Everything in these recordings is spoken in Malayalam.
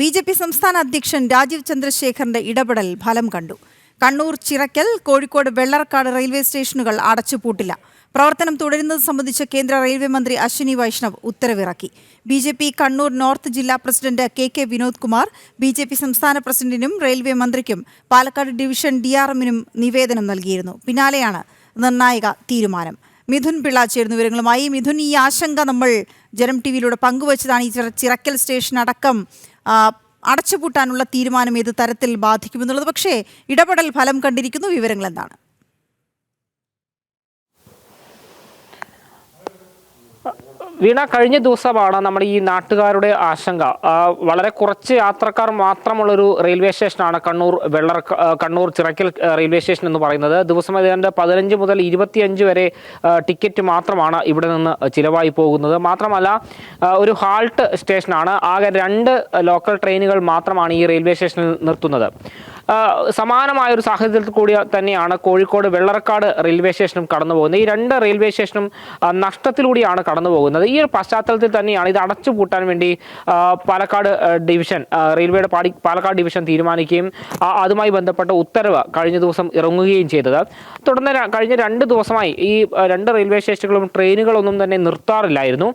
ബി.ജെ.പി. സംസ്ഥാന അധ്യക്ഷൻ രാജീവ് ചന്ദ്രശേഖറിന്റെ ഇടപെടൽ ഫലം കണ്ടു. കണ്ണൂർ, ചിറക്കൽ, കോഴിക്കോട് വെള്ളർക്കാട് റെയിൽവേ സ്റ്റേഷനുകൾ അടച്ചുപൂട്ടില്ല. പ്രവർത്തനം തുടരുന്നത് സംബന്ധിച്ച് കേന്ദ്ര റെയിൽവേ മന്ത്രി അശ്വിനി വൈഷ്ണവ് ഉത്തരവിറക്കി. ബി.ജെ.പി. കണ്ണൂർ നോർത്ത് ജില്ലാ president K Vinod Kumar BJP. സംസ്ഥാന പ്രസിഡന്റിനും റെയിൽവേ മന്ത്രിക്കും പാലക്കാട് ഡിവിഷൻ DRMനും നിവേദനം നൽകിയിരുന്നു. പിന്നാലെയാണ് നിർണായക തീരുമാനം. മിഥുൻ പിള്ള ചേർന്ന വിവരങ്ങളുമായി. മിഥുൻ, ഈ ആശങ്ക നമ്മൾ ജനം ടിവിയിലൂടെ പങ്കുവച്ചതാണ്. ഈ ചിറക്കൽ സ്റ്റേഷൻ അടക്കം അടച്ചുപൂട്ടാനുള്ള തീരുമാനം ഏത് തരത്തിൽ ബാധിക്കുമെന്നുള്ളത്. പക്ഷേ ഇടപെടൽ ഫലം കണ്ടിരിക്കുന്നു. വിവരങ്ങൾ എന്താണ്? വീണ, കഴിഞ്ഞ ദിവസമാണ് നമ്മുടെ ഈ നാട്ടുകാരുടെ ആശങ്ക. വളരെ കുറച്ച് യാത്രക്കാർ മാത്രമുള്ളൊരു റെയിൽവേ സ്റ്റേഷനാണ് കണ്ണൂർ ചിറക്കൽ റെയിൽവേ സ്റ്റേഷൻ എന്ന് പറയുന്നത്. ദിവസം ഏതാണ്ട് 15 മുതൽ 25 വരെ ടിക്കറ്റ് മാത്രമാണ് ഇവിടെ നിന്ന് ചിലവായി പോകുന്നത്. മാത്രമല്ല, ഒരു ഹാൾട്ട് സ്റ്റേഷനാണ്. ആകെ 2 ലോക്കൽ ട്രെയിനുകൾ മാത്രമാണ് ഈ റെയിൽവേ സ്റ്റേഷനിൽ നിർത്തുന്നത്. സമാനമായ ഒരു സാഹചര്യത്തിൽ കൂടി തന്നെയാണ് കോഴിക്കോട് വെള്ളർക്കാട് റെയിൽവേ സ്റ്റേഷനും കടന്നു പോകുന്നത്. ഈ 2 റെയിൽവേ സ്റ്റേഷനും നഷ്ടത്തിലൂടെയാണ് കടന്നു പോകുന്നത്. ഈ ഒരു പശ്ചാത്തലത്തിൽ തന്നെയാണ് ഇത് അടച്ചുപൂട്ടാൻ വേണ്ടി പാലക്കാട് ഡിവിഷൻ, റെയിൽവേയുടെ പാലക്കാട് ഡിവിഷൻ തീരുമാനിക്കുകയും അതുമായി ബന്ധപ്പെട്ട ഉത്തരവ് കഴിഞ്ഞ ദിവസം ഇറങ്ങുകയും ചെയ്തത്. തുടർന്ന് കഴിഞ്ഞ 2 ദിവസമായി ഈ 2 റെയിൽവേ സ്റ്റേഷനുകളും ട്രെയിനുകളൊന്നും തന്നെ നിർത്താറില്ലായിരുന്നു.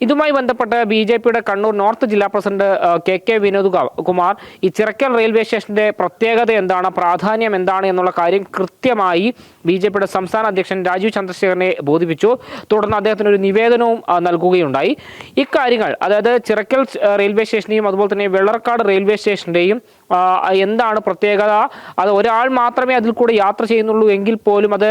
ഇതുമായി ബന്ധപ്പെട്ട് ബി.ജെ.പിയുടെ കണ്ണൂർ നോർത്ത് ജില്ലാ പ്രസിഡന്റ് കെ വിനോദ് കുമാർ ഈ ചിറക്കൽ റെയിൽവേ സ്റ്റേഷന്റെ പ്രത്യേകത എന്താണ്, പ്രാധാന്യം എന്താണ് എന്നുള്ള കാര്യം കൃത്യമായി ബി.ജെ.പിയുടെ സംസ്ഥാന അധ്യക്ഷൻ രാജീവ് ചന്ദ്രശേഖറിനെ ബോധിപ്പിച്ചു. തുടർന്ന് അദ്ദേഹത്തിന് ഒരു നിവേദനവും നൽകുകയുണ്ടായി. ഇക്കാര്യങ്ങൾ, അതായത് ചിറക്കൽ റെയിൽവേ സ്റ്റേഷന്റെയും അതുപോലെ തന്നെ വെള്ളർക്കാട് റെയിൽവേ സ്റ്റേഷന്റെയും എന്താണ് പ്രത്യേകത, അത് ഒരാൾ മാത്രമേ അതിൽ കൂടെ യാത്ര ചെയ്യുന്നുള്ളൂ എങ്കിൽ പോലും അത്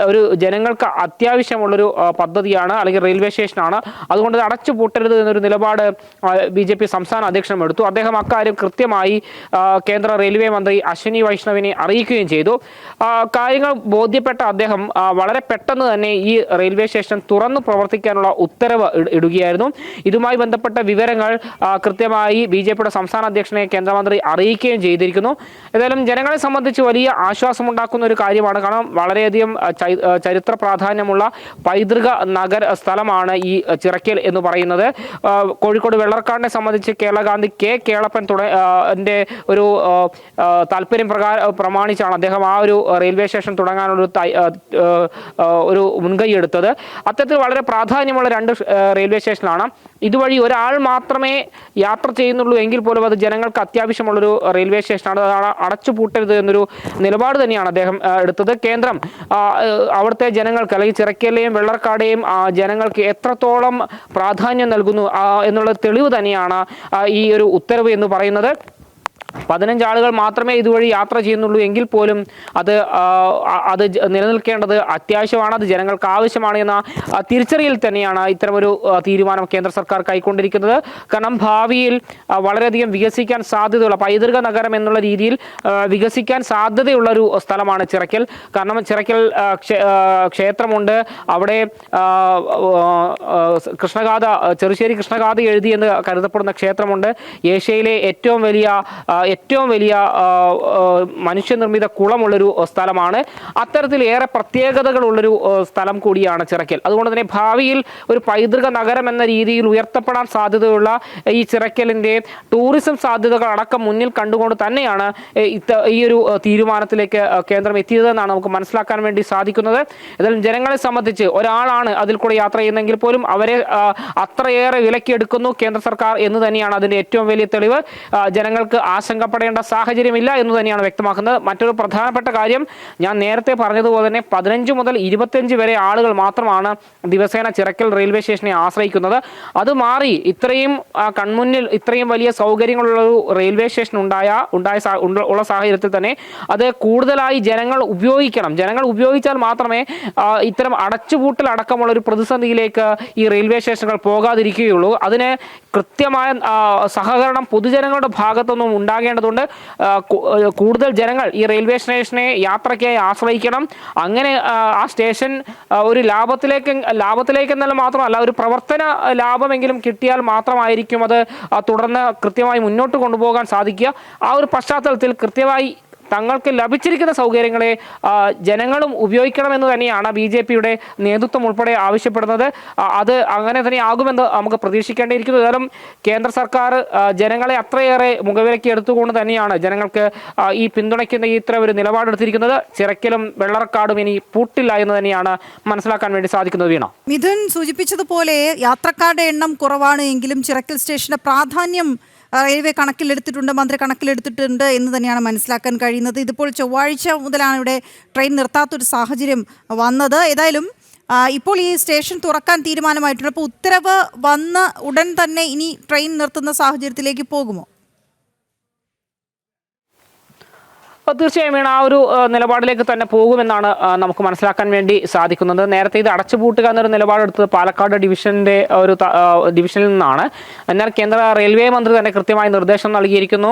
ഒരു ജനങ്ങൾക്ക് അത്യാവശ്യമുള്ളൊരു പദ്ധതിയാണ്, അല്ലെങ്കിൽ റെയിൽവേ സ്റ്റേഷനാണ്. അതുകൊണ്ട് അടച്ചു പൂട്ടരുത് എന്നൊരു നിലപാട് ബി.ജെ.പി. സംസ്ഥാന അധ്യക്ഷൻ എടുത്തു. അദ്ദേഹം അക്കാര്യം കൃത്യമായി കേന്ദ്ര റെയിൽവേ മന്ത്രി അശ്വിനി വൈഷ്ണവിനെ അറിയിക്കുകയും ചെയ്തു. കാര്യങ്ങൾ ബോധ്യപ്പെട്ട അദ്ദേഹം വളരെ പെട്ടെന്ന് തന്നെ ഈ റെയിൽവേ സ്റ്റേഷൻ തുറന്നു പ്രവർത്തിക്കാനുള്ള ഉത്തരവ് ഇടുകയായിരുന്നു. ഇതുമായി ബന്ധപ്പെട്ട വിവരങ്ങൾ കൃത്യമായി ബി.ജെ.പിയുടെ സംസ്ഥാന അധ്യക്ഷനെ കേന്ദ്രമന്ത്രി അറിയിക്കുകയും ചെയ്തിരിക്കുന്നു. ഏതായാലും ജനങ്ങളെ സംബന്ധിച്ച് വലിയ ആശ്വാസമുണ്ടാക്കുന്ന ഒരു കാര്യമാണ്. കാരണം വളരെയധികം ചരിത്ര പ്രാധാന്യമുള്ള പൈതൃക നഗര സ്ഥലമാണ് ഈ ചിറക്കൽ എന്ന് പറയുന്നത്. കോഴിക്കോട് വെള്ളർക്കാടിനെ സംബന്ധിച്ച് കേരള ഗാന്ധി കേളപ്പൻ ഒരു താല്പര്യം പ്രമാണിച്ചാണ് അദ്ദേഹം ആ ഒരു റെയിൽവേ സ്റ്റേഷൻ തുടങ്ങാനുള്ള ഒരു മുൻകൈ എടുത്തത്. അത്തരത്തിൽ വളരെ പ്രാധാന്യമുള്ള 2 റെയിൽവേ സ്റ്റേഷനാണ്. ഇതുവഴി ഒരാൾ മാത്രമേ യാത്ര ചെയ്യുന്നുള്ളൂ എങ്കിൽ പോലും അത് ജനങ്ങൾക്ക് അത്യാവശ്യമുള്ളൊരു റെയിൽവേ സ്റ്റേഷനാണ്. അതാണ് അടച്ചുപൂട്ടരുത് എന്നൊരു നിലപാട് തന്നെയാണ് അദ്ദേഹം എടുത്തത്. കേന്ദ്രം അവിടുത്തെ ജനങ്ങൾക്ക്, അല്ലെങ്കിൽ ചിറക്കലിലെയും വെള്ളർക്കാടെയും ജനങ്ങൾക്ക് എത്രത്തോളം പ്രാധാന്യം നൽകുന്നു എന്നുള്ള തെളിവ് തന്നെയാണ് ഈ ഒരു ഉത്തരവ് എന്ന് പറയുന്നത്. 15 ആളുകൾ മാത്രമേ ഇതുവഴി യാത്ര ചെയ്യുന്നുള്ളൂ എങ്കിൽ പോലും അത് നിലനിൽക്കേണ്ടത് അത്യാവശ്യമാണ്, അത് ജനങ്ങൾക്ക് ആവശ്യമാണ് എന്ന തിരിച്ചറിയിൽ തന്നെയാണ് ഇത്തരമൊരു തീരുമാനം കേന്ദ്ര സർക്കാർ കൈക്കൊണ്ടിരിക്കുന്നത്. കാരണം ഭാവിയിൽ വളരെയധികം വികസിക്കാൻ സാധ്യതയുള്ള പൈതൃക നഗരം എന്നുള്ള രീതിയിൽ വികസിക്കാൻ സാധ്യതയുള്ളൊരു സ്ഥലമാണ് ചിറക്കൽ. കാരണം ചിറക്കൽ ക്ഷേത്രമുണ്ട്, അവിടെ കൃഷ്ണഗാഥ, ചെറുശ്ശേരി കൃഷ്ണഗാഥ എഴുതിയെന്ന് കരുതപ്പെടുന്ന ക്ഷേത്രമുണ്ട്. ഏഷ്യയിലെ ഏറ്റവും വലിയ മനുഷ്യനിർമ്മിത കുളമുള്ളൊരു സ്ഥലമാണ്. അത്തരത്തിൽ ഏറെ പ്രത്യേകതകളുള്ളൊരു സ്ഥലം കൂടിയാണ് ചിറക്കൽ. അതുകൊണ്ട് തന്നെ ഭാവിയിൽ ഒരു പൈതൃക നഗരം എന്ന രീതിയിൽ ഉയർത്തപ്പെടാൻ സാധ്യതയുള്ള ഈ ചിറക്കലിൻ്റെ ടൂറിസം സാധ്യതകൾ അടക്കം മുന്നിൽ കണ്ടുകൊണ്ട് തന്നെയാണ് ഈ ഒരു തീരുമാനത്തിലേക്ക് കേന്ദ്രം എത്തിയതെന്നാണ് നമുക്ക് മനസ്സിലാക്കാൻ വേണ്ടി സാധിക്കുന്നത്. ഏതായാലും ജനങ്ങളെ സംബന്ധിച്ച് ഒരാളാണ് അതിൽ കൂടെ യാത്ര ചെയ്യുന്നതെങ്കിൽ പോലും അവരെ അത്രയേറെ വിലക്കെടുക്കുന്നു കേന്ദ്ര സർക്കാർ എന്ന് തന്നെയാണ് അതിൻ്റെ ഏറ്റവും വലിയ തെളിവ്. ജനങ്ങൾക്ക് ആശങ്കപ്പെടേണ്ട സാഹചര്യമില്ല എന്ന് തന്നെയാണ് വ്യക്തമാക്കുന്നത്. മറ്റൊരു പ്രധാനപ്പെട്ട കാര്യം, ഞാൻ നേരത്തെ പറഞ്ഞതുപോലെ തന്നെ 15 മുതൽ 25 വരെ ആളുകൾ മാത്രമാണ് ദിവസേന ചിറക്കൽ റെയിൽവേ സ്റ്റേഷനെ ആശ്രയിക്കുന്നത്. അത് മാറി ഇത്രയും കൺമുന്നിൽ ഇത്രയും വലിയ സൗകര്യങ്ങളുള്ള ഒരു റെയിൽവേ സ്റ്റേഷൻ ഉള്ള സാഹചര്യത്തിൽ തന്നെ അത് കൂടുതലായി ജനങ്ങൾ ഉപയോഗിക്കണം. ജനങ്ങൾ ഉപയോഗിച്ചാൽ മാത്രമേ ഇത്തരം അടച്ചുപൂട്ടൽ അടക്കമുള്ള ഒരു പ്രതിസന്ധിയിലേക്ക് ഈ റെയിൽവേ സ്റ്റേഷനുകൾ പോകാതിരിക്കുകയുള്ളൂ. അതിന് കൃത്യമായ സഹകരണം പൊതുജനങ്ങളുടെ ഭാഗത്തുനിന്നും ഉണ്ടാകേണ്ടതുണ്ട്. കൂടുതൽ ജനങ്ങൾ ഈ റെയിൽവേ സ്റ്റേഷനെ യാത്രയ്ക്കായി ആശ്രയിക്കണം. അങ്ങനെ ആ സ്റ്റേഷൻ ഒരു ലാഭത്തിലേക്കെന്നല്ല മാത്രമല്ല ഒരു പ്രവർത്തന ലാഭമെങ്കിലും കിട്ടിയാൽ മാത്രമായിരിക്കും അത് തുടർന്ന് കൃത്യമായി മുന്നോട്ട് കൊണ്ടുപോകാൻ സാധിക്കുക. ആ ഒരു പശ്ചാത്തലത്തിൽ കൃത്യമായി തങ്ങൾക്ക് ലഭിച്ചിരിക്കുന്ന സൗകര്യങ്ങളെ ജനങ്ങളും ഉപയോഗിക്കണമെന്ന് തന്നെയാണ് BJP-യുടെ നേതൃത്വം ഉൾപ്പെടെ ആവശ്യപ്പെടുന്നത്. അത് അങ്ങനെ തന്നെ ആകുമെന്ന് നമുക്ക് പ്രതീക്ഷിക്കേണ്ടിയിരിക്കുന്നു. ഏതായാലും കേന്ദ്ര സർക്കാർ ജനങ്ങളെ അത്രയേറെ മുഖവിലയ്ക്ക് എടുത്തുകൊണ്ട് തന്നെയാണ് ജനങ്ങൾക്ക് ഈ പിന്തുണയ്ക്കുന്ന ഇത്ര ഒരു നിലപാടെടുത്തിരിക്കുന്നത്. ചിറക്കലും വെള്ളറക്കാടും ഇനി പൂട്ടില്ല എന്ന് തന്നെയാണ് മനസ്സിലാക്കാൻ വേണ്ടി സാധിക്കുന്നത്. വീണ, മിഥുൻ സൂചിപ്പിച്ചതുപോലെ യാത്രക്കാരുടെ എണ്ണം കുറവാണ് എങ്കിലും ചിറക്കൽ സ്റ്റേഷന്റെ പ്രാധാന്യം റെയിൽവേ കണക്കിലെടുത്തിട്ടുണ്ട്, മന്ത്രി കണക്കിലെടുത്തിട്ടുണ്ട് എന്ന് തന്നെയാണ് മനസ്സിലാക്കാൻ കഴിയുന്നത്. ഇതിപ്പോൾ ചൊവ്വാഴ്ച മുതലാണ് ഇവിടെ ട്രെയിൻ നിർത്താത്തൊരു സാഹചര്യം വന്നത്. ഏതായാലും ഇപ്പോൾ ഈ സ്റ്റേഷൻ തുറക്കാൻ തീരുമാനമായിട്ടുണ്ട്. അപ്പോൾ ഉത്തരവ് വന്ന് ഉടൻ തന്നെ ഇനി ട്രെയിൻ നിർത്തുന്ന സാഹചര്യത്തിലേക്ക് പോകുമോ? തീർച്ചയായും വീണ, ആ ഒരു നിലപാടിലേക്ക് തന്നെ പോകുമെന്നാണ് നമുക്ക് മനസ്സിലാക്കാൻ വേണ്ടി സാധിക്കുന്നത്. നേരത്തെ ഇത് അടച്ചുപൂട്ടുക എന്നൊരു നിലപാടെടുത്തത് പാലക്കാട് ഡിവിഷന്റെ ഒരു ഡിവിഷനിൽ നിന്നാണ്. എന്നാൽ കേന്ദ്ര റെയിൽവേ മന്ത്രി തന്നെ കൃത്യമായ നിർദ്ദേശം നൽകിയിരിക്കുന്നു.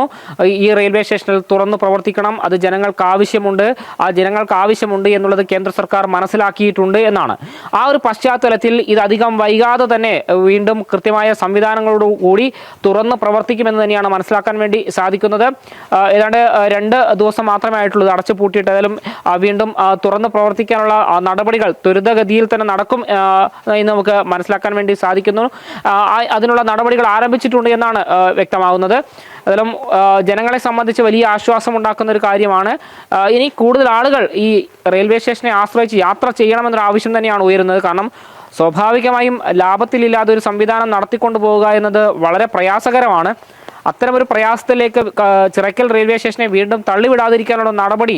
ഈ റെയിൽവേ സ്റ്റേഷനിൽ തുറന്നു പ്രവർത്തിക്കണം, അത് ജനങ്ങൾക്ക് ആവശ്യമുണ്ട്, ആ ജനങ്ങൾക്ക് ആവശ്യമുണ്ട് എന്നുള്ളത് കേന്ദ്ര സർക്കാർ മനസ്സിലാക്കിയിട്ടുണ്ട് എന്നാണ്. ആ ഒരു പശ്ചാത്തലത്തിൽ ഇത് അധികം വൈകാതെ തന്നെ വീണ്ടും കൃത്യമായ സംവിധാനങ്ങളോടുകൂടി തുറന്ന് പ്രവർത്തിക്കുമെന്ന് തന്നെയാണ് മനസ്സിലാക്കാൻ വേണ്ടി സാധിക്കുന്നത്. ഏതാണ്ട് 2 ദിവസം മാത്രമേ ആയിട്ടുള്ളൂ അടച്ചു പൂട്ടിയിട്ട്. ഏതായാലും വീണ്ടും തുറന്ന് പ്രവർത്തിക്കാനുള്ള നടപടികൾ ത്വരിതഗതിയിൽ തന്നെ നടക്കും എന്ന് നമുക്ക് മനസ്സിലാക്കാൻ വേണ്ടി സാധിക്കുന്നു. അതിനുള്ള നടപടികൾ ആരംഭിച്ചിട്ടുണ്ട് എന്നാണ് വ്യക്തമാകുന്നത്. ഏതായാലും ജനങ്ങളെ സംബന്ധിച്ച് വലിയ ആശ്വാസം ഉണ്ടാക്കുന്ന ഒരു കാര്യമാണ്. ഇനി കൂടുതൽ ആളുകൾ ഈ റെയിൽവേ സ്റ്റേഷനെ ആശ്രയിച്ച് യാത്ര ചെയ്യണമെന്നൊരു ആവശ്യം തന്നെയാണ് ഉയരുന്നത്. കാരണം സ്വാഭാവികമായും ലാഭത്തിലില്ലാതെ ഒരു സംവിധാനം നടത്തിക്കൊണ്ടു പോവുക എന്നത് വളരെ പ്രയാസകരമാണ്. അത്തരമൊരു പ്രയാസത്തിലേക്ക് ചിറക്കൽ റെയിൽവേ സ്റ്റേഷനെ വീണ്ടും തള്ളിവിടാതിരിക്കാനുള്ള നടപടി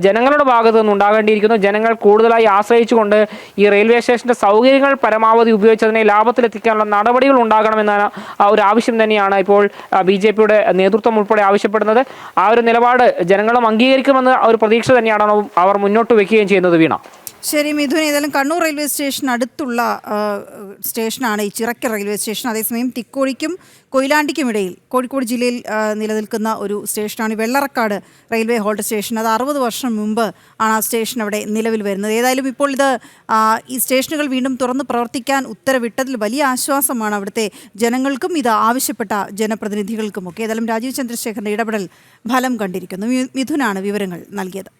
ജനങ്ങളുടെ ഭാഗത്തു നിന്ന് ഉണ്ടാകേണ്ടിയിരിക്കുന്നു. ജനങ്ങൾ കൂടുതലായി ആശ്രയിച്ചുകൊണ്ട് ഈ റെയിൽവേ സ്റ്റേഷന്റെ സൗകര്യങ്ങൾ പരമാവധി ഉപയോഗിച്ചതിനെ ലാഭത്തിലെത്തിക്കാനുള്ള നടപടികൾ ഉണ്ടാകണമെന്ന ഒരു ആവശ്യം തന്നെയാണ് ഇപ്പോൾ BJP-യുടെ നേതൃത്വം ഉൾപ്പെടെ ആവശ്യപ്പെടുന്നത്. ആ ഒരു നിലപാട് ജനങ്ങളും അംഗീകരിക്കുമെന്ന ഒരു പ്രതീക്ഷ തന്നെയാണ് അവർ മുന്നോട്ട് വെക്കുകയും ചെയ്യുന്നത്. വീണ, ശരി മിഥുൻ, ഏതായാലും കണ്ണൂർ റെയിൽവേ സ്റ്റേഷൻ അടുത്തുള്ള സ്റ്റേഷനാണ് ഈ ചിറക്കൽ റെയിൽവേ സ്റ്റേഷൻ. അതേസമയം തിക്കോടിക്കും കൊയിലാണ്ടിക്കും ഇടയിൽ കോഴിക്കോട് ജില്ലയിൽ നിലനിൽക്കുന്ന ഒരു സ്റ്റേഷനാണ് വെള്ളറക്കാട് റെയിൽവേ ഹോൾഡ് സ്റ്റേഷൻ. അത് 60 വർഷം മുമ്പ് ആണ് ആ സ്റ്റേഷൻ അവിടെ നിലവിൽ വരുന്നത്. ഏതായാലും ഇപ്പോൾ ഇത് ഈ സ്റ്റേഷനുകൾ വീണ്ടും തുറന്ന് പ്രവർത്തിക്കാൻ ഉത്തരവിട്ടതിൽ വലിയ ആശ്വാസമാണ് അവിടുത്തെ ജനങ്ങൾക്കും ഇത് ആവശ്യപ്പെട്ട ജനപ്രതിനിധികൾക്കുമൊക്കെ. ഏതായാലും രാജീവ് ചന്ദ്രശേഖറിൻ്റെ ഇടപെടൽ ഫലം കണ്ടിരിക്കുന്നു. മിഥുനാണ് വിവരങ്ങൾ നൽകിയത്.